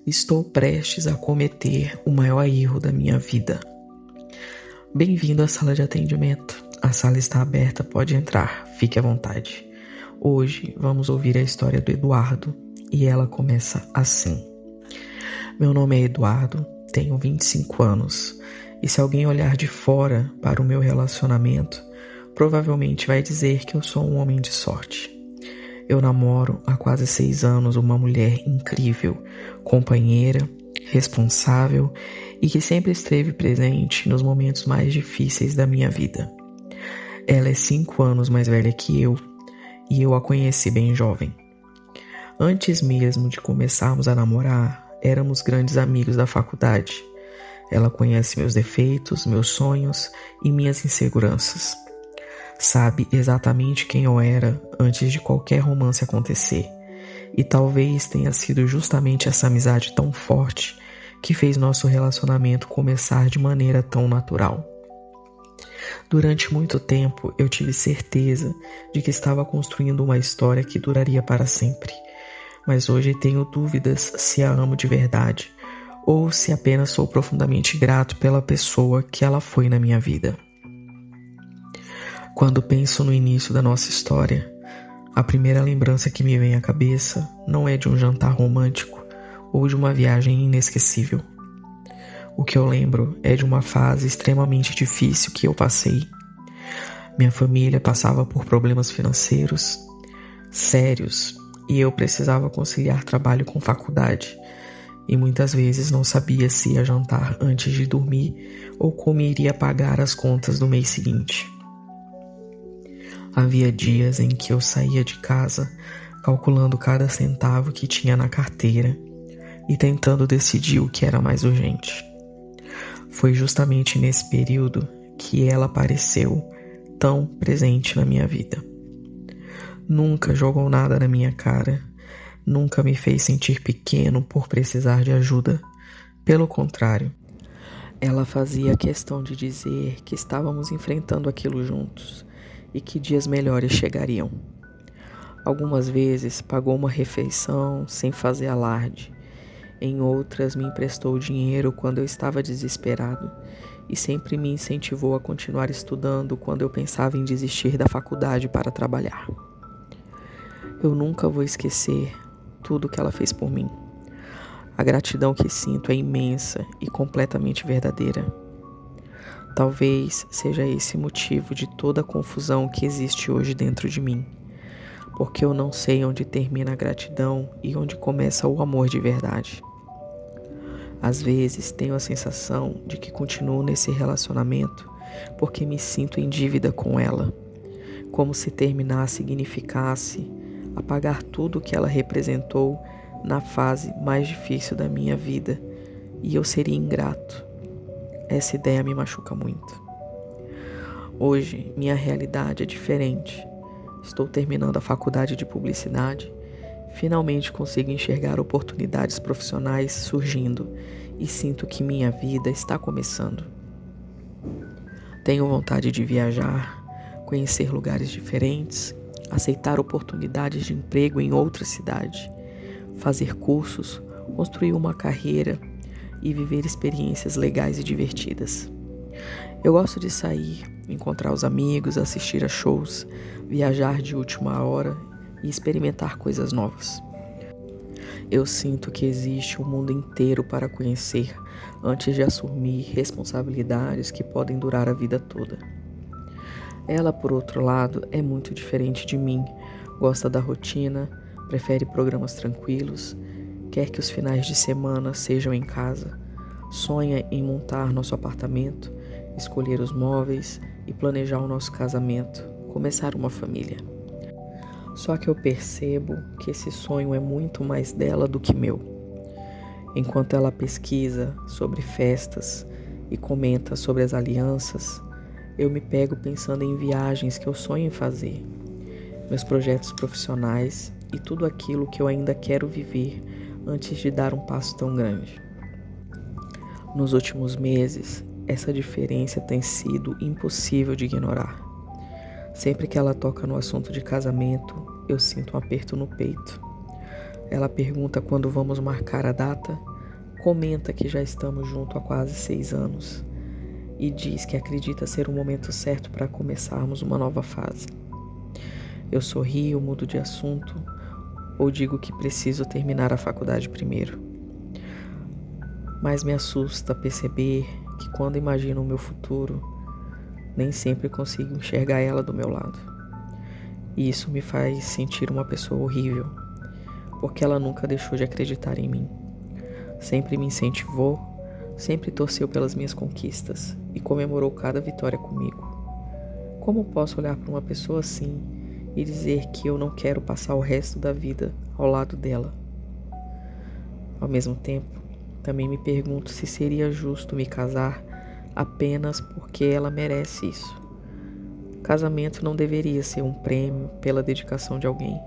Estou prestes a cometer o maior erro da minha vida. Bem-vindo à sala de atendimento. A sala está aberta, pode entrar, fique à vontade. Hoje vamos ouvir a história do Eduardo e ela começa assim. Meu nome é Eduardo, tenho 25 anos e se alguém olhar de fora para o meu relacionamento, provavelmente vai dizer que eu sou um homem de sorte. Eu namoro há quase 6 anos uma mulher incrível, companheira, responsável e que sempre esteve presente nos momentos mais difíceis da minha vida. Ela é 5 anos mais velha que eu e eu a conheci bem jovem. Antes mesmo de começarmos a namorar, éramos grandes amigos da faculdade. Ela conhece meus defeitos, meus sonhos e minhas inseguranças. Sabe exatamente quem eu era antes de qualquer romance acontecer. E talvez tenha sido justamente essa amizade tão forte que fez nosso relacionamento começar de maneira tão natural. Durante muito tempo eu tive certeza de que estava construindo uma história que duraria para sempre. Mas hoje tenho dúvidas se a amo de verdade ou se apenas sou profundamente grato pela pessoa que ela foi na minha vida. Quando penso no início da nossa história, a primeira lembrança que me vem à cabeça não é de um jantar romântico ou de uma viagem inesquecível. O que eu lembro é de uma fase extremamente difícil que eu passei. Minha família passava por problemas financeiros sérios e eu precisava conciliar trabalho com faculdade. E muitas vezes não sabia se ia jantar antes de dormir ou como iria pagar as contas do mês seguinte. Havia dias em que eu saía de casa calculando cada centavo que tinha na carteira e tentando decidir o que era mais urgente. Foi justamente nesse período que ela apareceu tão presente na minha vida. Nunca jogou nada na minha cara, nunca me fez sentir pequeno por precisar de ajuda. Pelo contrário, ela fazia questão de dizer que estávamos enfrentando aquilo juntos e que dias melhores chegariam. Algumas vezes pagou uma refeição sem fazer alarde. Em outras me emprestou dinheiro quando eu estava desesperado e sempre me incentivou a continuar estudando quando eu pensava em desistir da faculdade para trabalhar. Eu nunca vou esquecer tudo que ela fez por mim. A gratidão que sinto é imensa e completamente verdadeira. Talvez seja esse motivo de toda a confusão que existe hoje dentro de mim, porque eu não sei onde termina a gratidão e onde começa o amor de verdade. Às vezes tenho a sensação de que continuo nesse relacionamento porque me sinto em dívida com ela, como se terminar significasse apagar tudo o que ela representou na fase mais difícil da minha vida e eu seria ingrato. Essa ideia me machuca muito. Hoje, minha realidade é diferente. Estou terminando a faculdade de publicidade. Finalmente consigo enxergar oportunidades profissionais surgindo e sinto que minha vida está começando. Tenho vontade de viajar, conhecer lugares diferentes, aceitar oportunidades de emprego em outra cidade, fazer cursos, construir uma carreira e viver experiências legais e divertidas. Eu gosto de sair, encontrar os amigos, assistir a shows, viajar de última hora e experimentar coisas novas. Eu sinto que existe um mundo inteiro para conhecer antes de assumir responsabilidades que podem durar a vida toda. Ela, por outro lado, é muito diferente de mim, gosta da rotina, prefere programas tranquilos, quer que os finais de semana sejam em casa, sonha em montar nosso apartamento, escolher os móveis e planejar o nosso casamento, começar uma família. Só que eu percebo que esse sonho é muito mais dela do que meu. Enquanto ela pesquisa sobre festas e comenta sobre as alianças, eu me pego pensando em viagens que eu sonho em fazer, meus projetos profissionais e tudo aquilo que eu ainda quero viver antes de dar um passo tão grande. Nos últimos meses, essa diferença tem sido impossível de ignorar. Sempre que ela toca no assunto de casamento, eu sinto um aperto no peito. Ela pergunta quando vamos marcar a data, Comenta que já estamos juntos há quase 6 anos e diz que acredita ser o momento certo para começarmos uma nova fase. Eu sorrio, mudo de assunto ou digo que preciso terminar a faculdade primeiro. Mas me assusta perceber que quando imagino o meu futuro, nem sempre consigo enxergar ela do meu lado. E isso me faz sentir uma pessoa horrível, porque ela nunca deixou de acreditar em mim. Sempre me incentivou, sempre torceu pelas minhas conquistas e comemorou cada vitória comigo. Como posso olhar para uma pessoa assim e dizer que eu não quero passar o resto da vida ao lado dela? Ao mesmo tempo, também me pergunto se seria justo me casar apenas porque ela merece isso. Casamento não deveria ser um prêmio pela dedicação de alguém,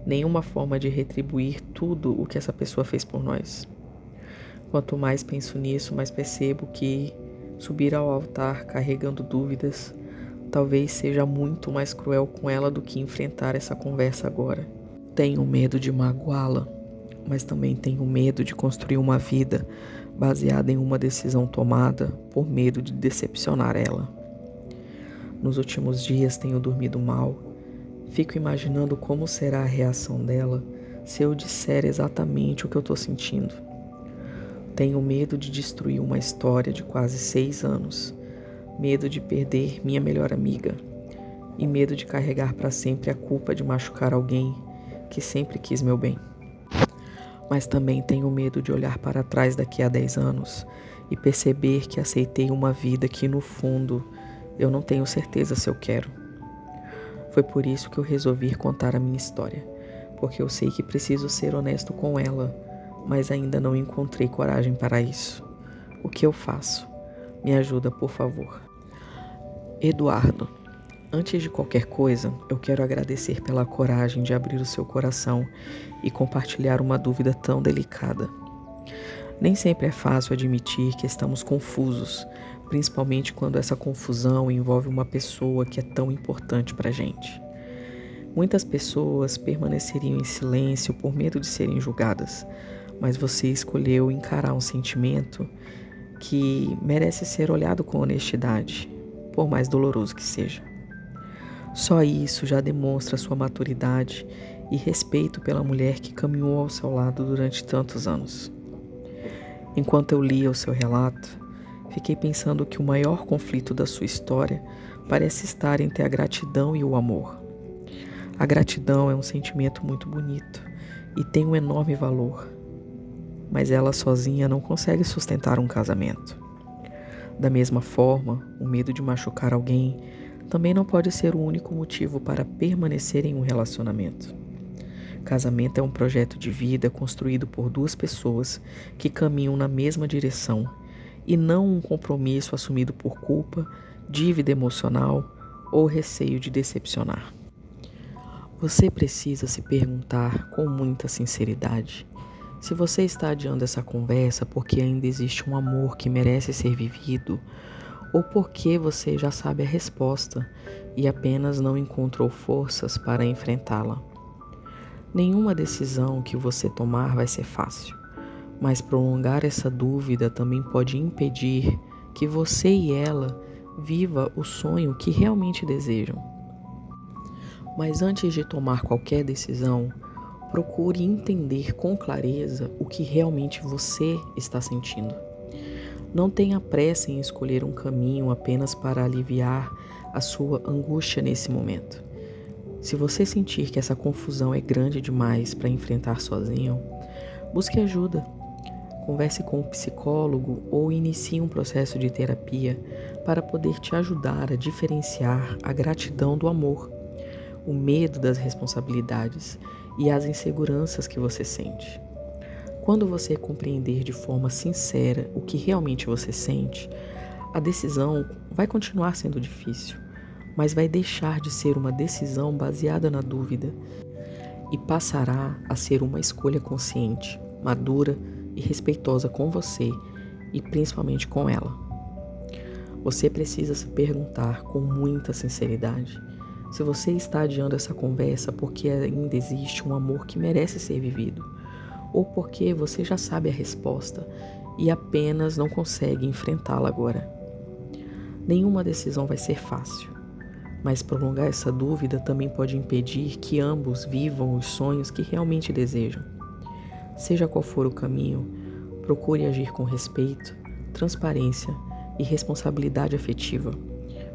nem uma forma de retribuir tudo o que essa pessoa fez por nós. Quanto mais penso nisso, mais percebo que subir ao altar carregando dúvidas talvez seja muito mais cruel com ela do que enfrentar essa conversa agora. Tenho medo de magoá-la, mas também tenho medo de construir uma vida baseada em uma decisão tomada por medo de decepcionar ela. Nos últimos dias tenho dormido mal. Fico imaginando como será a reação dela se eu disser exatamente o que eu estou sentindo. Tenho medo de destruir uma história de quase 6 anos, medo de perder minha melhor amiga e medo de carregar para sempre a culpa de machucar alguém que sempre quis meu bem. Mas também tenho medo de olhar para trás daqui a 10 anos e perceber que aceitei uma vida que, no fundo, eu não tenho certeza se eu quero. Foi por isso que eu resolvi contar a minha história, porque eu sei que preciso ser honesto com ela, mas ainda não encontrei coragem para isso. O que eu faço? Me ajuda, por favor. Eduardo, antes de qualquer coisa, eu quero agradecer pela coragem de abrir o seu coração e compartilhar uma dúvida tão delicada. Nem sempre é fácil admitir que estamos confusos, principalmente quando essa confusão envolve uma pessoa que é tão importante pra gente. Muitas pessoas permaneceriam em silêncio por medo de serem julgadas, mas você escolheu encarar um sentimento que merece ser olhado com honestidade, por mais doloroso que seja. Só isso já demonstra sua maturidade e respeito pela mulher que caminhou ao seu lado durante tantos anos. Enquanto eu lia o seu relato, fiquei pensando que o maior conflito da sua história parece estar entre a gratidão e o amor. A gratidão é um sentimento muito bonito e tem um enorme valor, mas ela sozinha não consegue sustentar um casamento. Da mesma forma, o medo de machucar alguém também não pode ser o único motivo para permanecer em um relacionamento. Casamento é um projeto de vida construído por 2 pessoas que caminham na mesma direção e não um compromisso assumido por culpa, dívida emocional ou receio de decepcionar. Você precisa se perguntar com muita sinceridade se você está adiando essa conversa porque ainda existe um amor que merece ser vivido ou porque você já sabe a resposta e apenas não encontrou forças para enfrentá-la. Nenhuma decisão que você tomar vai ser fácil, mas prolongar essa dúvida também pode impedir que você e ela viva o sonho que realmente desejam. Mas antes de tomar qualquer decisão, procure entender com clareza o que realmente você está sentindo. Não tenha pressa em escolher um caminho apenas para aliviar a sua angústia nesse momento. Se você sentir que essa confusão é grande demais para enfrentar sozinho, busque ajuda. Converse com um psicólogo ou inicie um processo de terapia para poder te ajudar a diferenciar a gratidão do amor, o medo das responsabilidades e as inseguranças que você sente. Quando você compreender de forma sincera o que realmente você sente, a decisão vai continuar sendo difícil, mas vai deixar de ser uma decisão baseada na dúvida e passará a ser uma escolha consciente, madura e respeitosa com você e principalmente com ela. Você precisa se perguntar com muita sinceridade se você está adiando essa conversa porque ainda existe um amor que merece ser vivido, ou porque você já sabe a resposta e apenas não consegue enfrentá-la agora. Nenhuma decisão vai ser fácil, mas prolongar essa dúvida também pode impedir que ambos vivam os sonhos que realmente desejam. Seja qual for o caminho, procure agir com respeito, transparência e responsabilidade afetiva,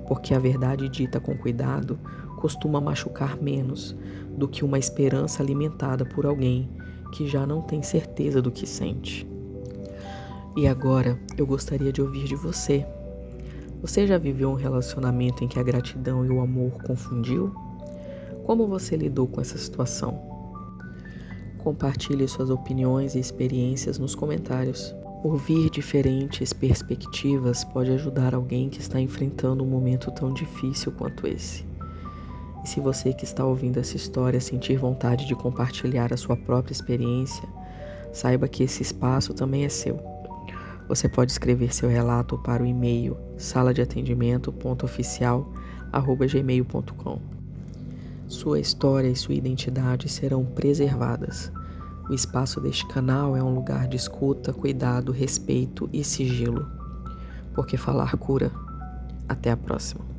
porque a verdade dita com cuidado costuma machucar menos do que uma esperança alimentada por alguém que já não tem certeza do que sente. E agora eu gostaria de ouvir de você. Você já viveu um relacionamento em que a gratidão e o amor confundiu? Como você lidou com essa situação? Compartilhe suas opiniões e experiências nos comentários. Ouvir diferentes perspectivas pode ajudar alguém que está enfrentando um momento tão difícil quanto esse. E se você que está ouvindo essa história sentir vontade de compartilhar a sua própria experiência, saiba que esse espaço também é seu. Você pode escrever seu relato para o e-mail saladeatendimento.oficial@gmail.com. Sua história e sua identidade serão preservadas. O espaço deste canal é um lugar de escuta, cuidado, respeito e sigilo. Porque falar cura. Até a próxima.